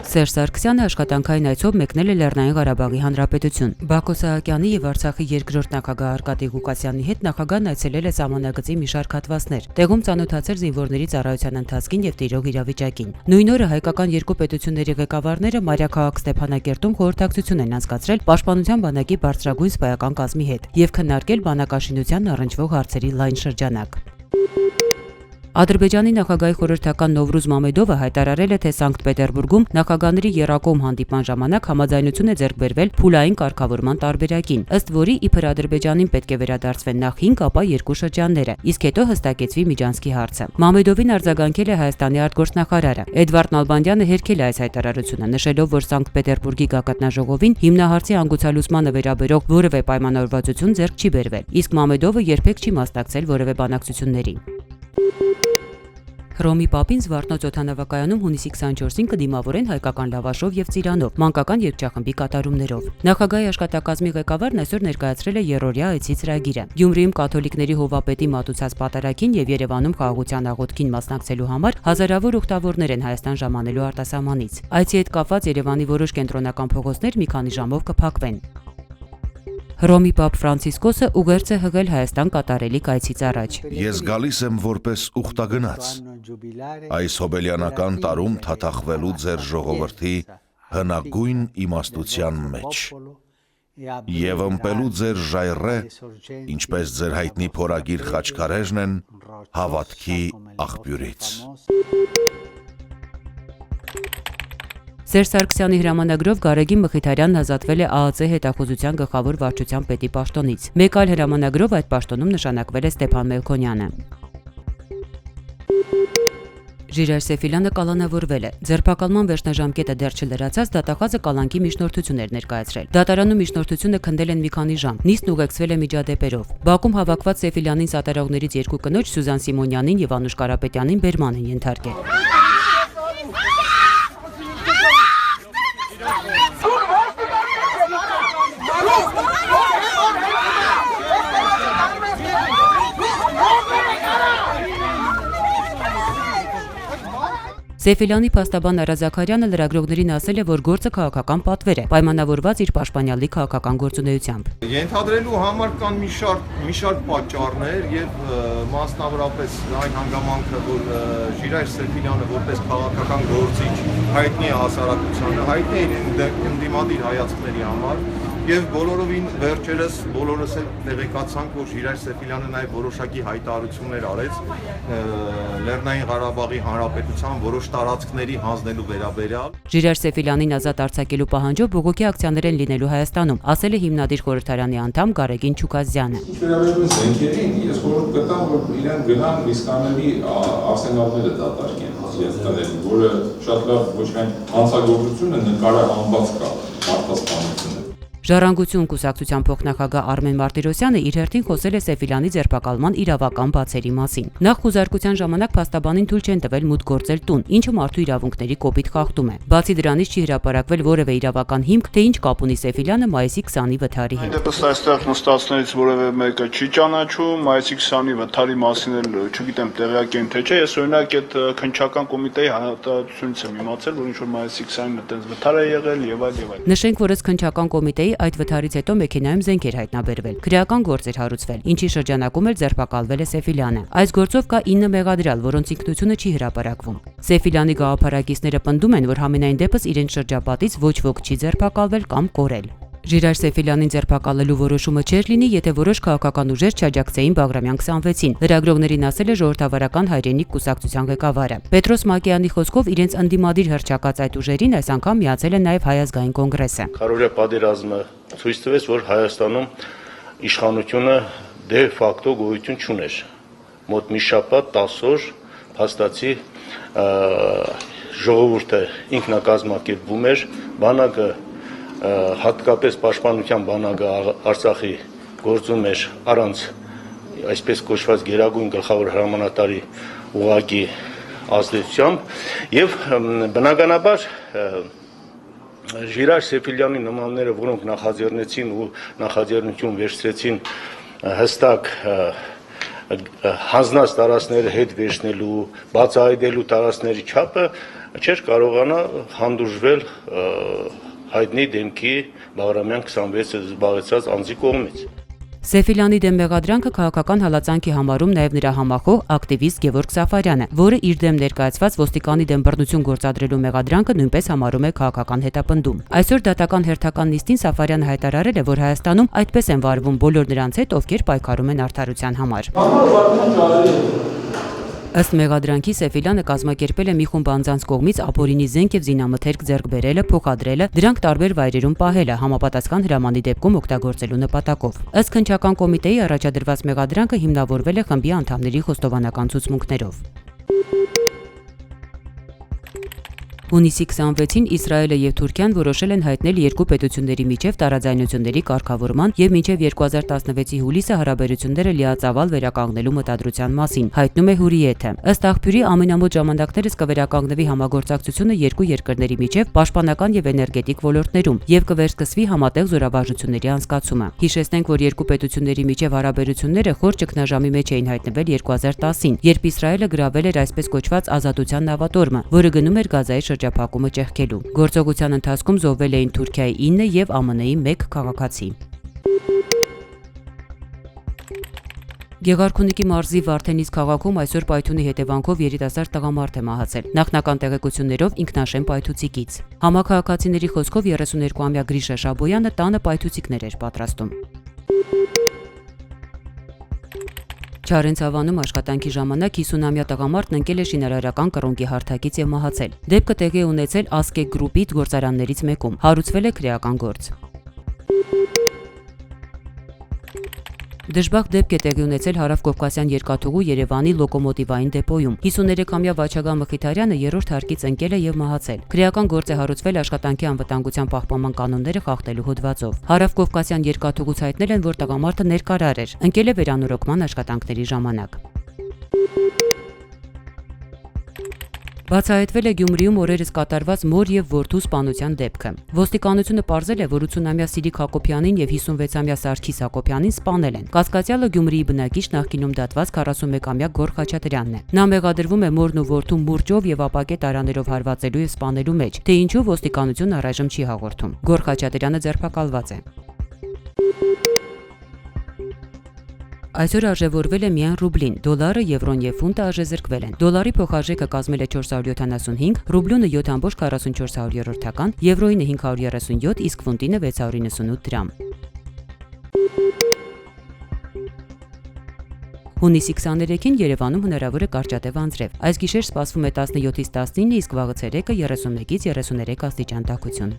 Սերժ Սարգսյանը աշխատանքային այցով մեկնել է Լեռնային Ղարաբաղի Հանրապետություն։ Բակո Սահակյանի եւ Արցախի երկրորդ նախագահ Արկադի Ղուկասյանի հետ նախագահն այցելել է սահմանագծի մի շարք հատվածներ, տեղում ծանոթացել զինվորների ծառայության ընթացքին եւ տիրող իրավիճակին։ Նույն օրը հայկական երկու պետությունների ղեկավարները մայրաքաղաք Ստեփանակերտում խորհրդակցություն են անցկացրել Պաշտպանության բանակի բարձրագույն սպայական կազմի հետ եւ քննարկել բանակաշինությանն առնչվող հարցերի լայն շրջանակ։ Ադրբեջանի նախագահի խորհրդական Նովրուզ Մամեդովը հայտարարել է, թե Սանկտ Պետերբուրգում նախագահների եռակողմ հանդիպման ժամանակ համաձայնություն է ձեռք բերվել փուլային կարգավորման տարբերակին, ըստ որի իբր Ադրբեջանին պետք է վերադարձվեն նախ 5, ապա 2 շրջանները, իսկ հետո հստակեցվի Միջանցքի հարցը։ Մամեդովին արձագանքել է Հայաստանի արտգործնախարարը։ Էդվարդ Նալբանդյանը հերքել է այս հայտարարությունը, նշելով, որ Սանկտ Պետերբուրգի գագաթնաժողովին հիմնահարցի հանգուցալուծմանը վերաբերող որևէ պայմանավորվածություն ձեռք չի բերվել, իսկ Մամեդովը երբեք չի մասնակցել որևէ բանակցությունների։ Հռոմի Պապին Զվարթնոց օդանավակայանում հունիսի 24-ին կդիմավորեն հայկական լավաշով եւ ծիրանով, մանկական երգչախմբի կատարումներով։ Նախագահի աշխատակազմի ղեկավարն այսօր ներկայացրել է երրորդյա այցի ծրագիրը։ Գյումրիում կաթոլիկների հովապետի մատուցած պատարագին եւ Երևանում խաղաղության աղոթքին մասնակցելու համար հազարավոր ուխտավորներ են Հայաստան ժամանելու արտասահմանից։ Այցի հետ կապված Երևանի որոշ կենտրոնական փողոցներ մի քանի ժամով կփակվեն։ Հռոմի Պապ Ֆրանցիսկոսը ուղերձ է հղել Հայաստան կատարելիք այցից առաջ։ Ես գալիս եմ որպես ուխտագնաց։ Այս հոբելյանական տարում թաթախվելու ձեր ժողովրդի հնագույն իմաստության մեջ եւ ըմպելու ձեր ժայռը, ինչպես ձեր հայտնի փորագիր խաչքարերն են, հավատքի աղբյուրից։ Սերժ Սարգսյանի հրամանագրով Գարեգին Մխիթարյանն ազատվել է ԱԱԾ հետախուզության գլխավոր վարչության պետի պաշտոնից։ Մեկ այլ հրամանագրով այդ պաշտոնում նշանակվել է Ստեփան Մելքոնյանը։ Ժիրայր Սեֆիլյանը կալանավորվել է։ Ձերբակալման վերջնաժամկետը դեռ չլրացած դատախազը կալանքի միջնորդություն էր ներկայացրել։ Դատարանում միջնորդությունը քնդել են մի քանի ժամ։ Նիստն ուղեկցվել է միջադեպերով։ Բաքում հավաքված Սեֆիլյանին սատարողներից երկու կնոջ Սյուզան Սիմոնյանին եւ Անուշ Կարապետյանին բերման են ենթարկել։ Սեֆիլյանի փաստաբան Արա Զաքարյանը լրագրողներին ասել է, որ գործը քաղաքական պատվեր է, պայմանավորված իր պաշտպանյալի քաղաքական գործունեությամբ։ Ենթադրելու համար կան մի շարք պատճառներ եւ մասնավորապես այն հանգամանքը, որ Ժիրայր Սեֆիլյանը որպես քաղաքական գործիչ հայտնի է հասարակությանը, հայտնի է ընդդիմադիր հայացքների համար եւ բոլորովին վերջերս բոլորս էլ տեղեկացանք, որ Ժիրայր Սեֆիլյանը նաեւ որոշակի հայտարարություններ արեց Լեռնային Ղարաբաղի Հանրապետության որոշ տարածքների հանձնելու վերաբերյալ։ Ժիրայր Սեֆիլյանին ազատ արձակելու պահանջով բողոքի ակցիաներ են լինելու Հայաստանում, ասել է հիմնադիր խորհրդարանի անդամ Գարեգին Չուկազյանը։ Վերաբերյալ զենքերին, ես խորհուրդ կտամ, որ իրեն գնան իսկաների արսենալները դատարկեն զենքերին, որը շատ լավ ոչ միայն հանցագործությունը նկարահանված կա մարդասպանությունը։ Ժառանգություն կուսակցության փոխնախագահ Արմեն Մարտիրոսյանը իր հերթին խոսել է Սեֆիլյանի ձերբակալման իրավական բացերի մասին։ Նախ խուզարկության ժամանակ փաստաբանին թույլ չեն տվել մուտք գործել տուն, ինչը մարդու իրավունքների կոպիտ խախտում է։ Բացի դրանից չի հրապարակվել որևէ իրավական հիմք, թե ինչ կապ ունի Սեֆիլյանը մայիսի 20-ի վթարի հետ։ Դեպս այստեղ նստածներից որևէ մեկը չի ճանաչում, մայիսի 20-ի վթարի մասին էլ չգիտեմ տեղյակ են թե չէ, ես օրինակ այդ քննչական կոմիտեի հանրատարությունից եմ իմացել, որ ինչ որ մայիսի 20-ին այդպես վթար է եղել եւ այլ։ Նշենք, որ ըստ քննչական կոմիտեի այդ վթարից հետո մեքենայում զենք էր հայտնաբերվել, քրեական գործ էր հարուցվել, ինչի շրջանակում էլ ձերբակալվել է Սեֆիլյանը։ Այս գործով կա 9 մեղադրյալ, որոնց ինքնությունը չի հրապարակվում։ Սեֆիլյանի գաղափարակիցները պնդում են, որ համենայն դեպս իրենց շրջապատից ոչ ոք չի ձերբակալվել կամ կորել։ Ժիրայր Սեֆիլյանին ձերբակալելու որոշումը չէր լինի, եթե որոշ քաղաքական ուժեր չաջակցեին Բաղրամյան 26-ին։ Լրագրողներին ասել է ժողովրդավարական հայրենիք կուսակցության ղեկավարը։ Պետրոս Մակեյանի խոսքով իրենց ընդդիմադիր հռչակած այդ ուժերին այս անգամ միացել է նաև Հայ ազգային կոնգրեսը։ Քարորիա պատերազմը ցույց տվեց, որ Հայաստանում իշխանությունը դե ֆակտո գոյություն չուներ։ Մոտ մի շաբաթ 10 օր փաստացի ժողովուրդը ինքնակազմակերպվում էր, բանակը հատկապես պաշտպանության բանակը Արցախի գործում էր առանց այսպես կոչված գերագույն գլխավոր հրամանատարի ուղղակի ազդեցությամբ եւ բնականաբար Ժիրայր Սեֆիլյանի նմանները, որոնք նախաձեռնեցին ու նախաձեռնություն վերցրեցին հստակ հանձնած տարածքները հետ վերցնելու, բացահայտելու տարածքների չափը չէր կարողանա հանդուրժվել հայտնի դեմքի Բաղրամյան 26-ը զբաղեցած անձի կողմից։ Սեֆիլյանի դեմ մեղադրանքը քաղաքական հալածանքի համարում նաև նրա համախոհ ակտիվիստ Գևորգ Սաֆարյանը, որը իր դեմ ներկայացված ոստիկանի դեմ բռնություն գործադրելու մեղադրանքը նույնպես համարում է քաղաքական հետապնդում։ Այսօր դատական հերթական նիստին Սաֆարյանը հայտարարել է, որ Հայաստանում այդպես են վարվում բոլոր նրանց հետ, ովքեր պայքարում են արդարության համար։ Ըստ մեղադրանքի Սեֆիլյանը կազմակերպել է մի խումբ անձանց կողմից ապօրինի զենք եւ զինամթերք ձեռք բերելը, փոխադրելը, դրանք տարբեր վայրերում պահելը, համապատասխան հրամանի դեպքում օգտագործելու նպատակով։ Ըստ քննչական կոմիտեի առաջադրված մեղադրանքը հիմնավորվել է խմբի անդամների խոստովանական ցուցմունքներով։ Հունիսի 26-ին Իսրայելը եւ Թուրքիան որոշել են հայտնել երկու պետությունների միջև տարաձայնությունների կարգավորման եւ մինչեւ 2016-ի հուլիսը հարաբերությունները լիածավալ վերականգնելու մտադրության մասին, հայտնում է Հուրիեթը։ Ըստ աղբյուրի ամենամոտ ժամանակներս կվերականգնվի համագործակցությունը երկու երկրների միջև պաշտպանական եւ էներգետիկ ոլորտներում եւ կվերսկսվի համատեղ զորավարժությունների անցկացումը։ Հիշեցնենք, որ երկու պետությունների միջև հարաբերությունները խոր ճգնաժամի մեջ էին հայտնվել 2010-ին, երբ Իսրայելը գրավել էր այսպես կոչված ազատության նավատորմը, որը գնում էր Գազայի շրջափակումը ճեղքելու։ Գործողության ընթացքում զոհվել էին Թուրքիայի 9 եւ ԱՄՆ-ի 1 քաղաքացի։ Գեղարքունիքի մարզի Վարդենիս քաղաքում այսօր պայթյունի հետևանքով երիտասարդ տղամարդ է մահացել։ Նախնական տեղեկություններով ինքնաշեն պայթուցիկից։ Համաքաղաքացիների խոսքով 32-ամյա Գրիշա Շաբոյանը տանը պայթուցիկներ էր պատրաստում։ Չարենցավանում աշխատանքի ժամանակ 50-ամյա տղամարդն ընկել է շինարարական կռունկի հարթակից եւ մահացել։ Դեպքը տեղի է ունեցել Ասկե գրուպի գործարաններից մեկում։ Հարուցվել է քրեական գործ։ Դժբախտ դեպք է տեղի ունեցել Հարավկովկասյան երկաթուղու Երևանի լոկոմոտիվային դեպոյում։ 53-ամյա Վաչագան Մխիթարյանը երրորդ հարկից ընկել է եւ մահացել։ Քրեական գործ է հարուցվել աշխատանքի անվտանգության պահպանման կանոնները խախտելու հոդվածով։ Հարավկովկասյան երկաթուղուց հայտնել են, որ տղամարդը ներկարար էր, ընկել է վերանորոգման աշխատանքների ժամանակ։ Բացահայտվել է Գյումրիում օրերս կատարված մոր եւ որդու սպանության դեպքը։ Ոստիկանությունը պարզել է, որ 80-ամյա Սիրիկ Հակոբյանին եւ 56-ամյա Սարգիս Հակոբյանին սպանել են։ Կասկածյալը Գյումրիի բնակիչ նախկինում դատված 41-ամյա Գոր Խաչատրյանն է։ Նա մեղադրվում է մորն ու որդուն մուրճով եւ ապակե տարաներով հարվածելու եւ սպանելու մեջ, թե ինչու ոստիկանությունը առայժմ չի հաղորդում։ Գոր Խաչատրյանը ձերբակալված է։ Այսօր արժևորվել է միայն ռուբլին, դոլարը, եվրոն եւ ֆունտը արժեզրկվել են։ Դոլարի փոխարժեքը կազմել է 475, ռուբլյունը 7.44, եվրոյինը 537, իսկ ֆունտինը 698 դրամ։ Հունիսի 23-ին Երևանում հնարավոր է կարճատև անձրև։ Այս գիշեր սպասվում է 17-ից 19, իսկ վաղը ցերեկը 31-ից 33 աստիճան տաքություն։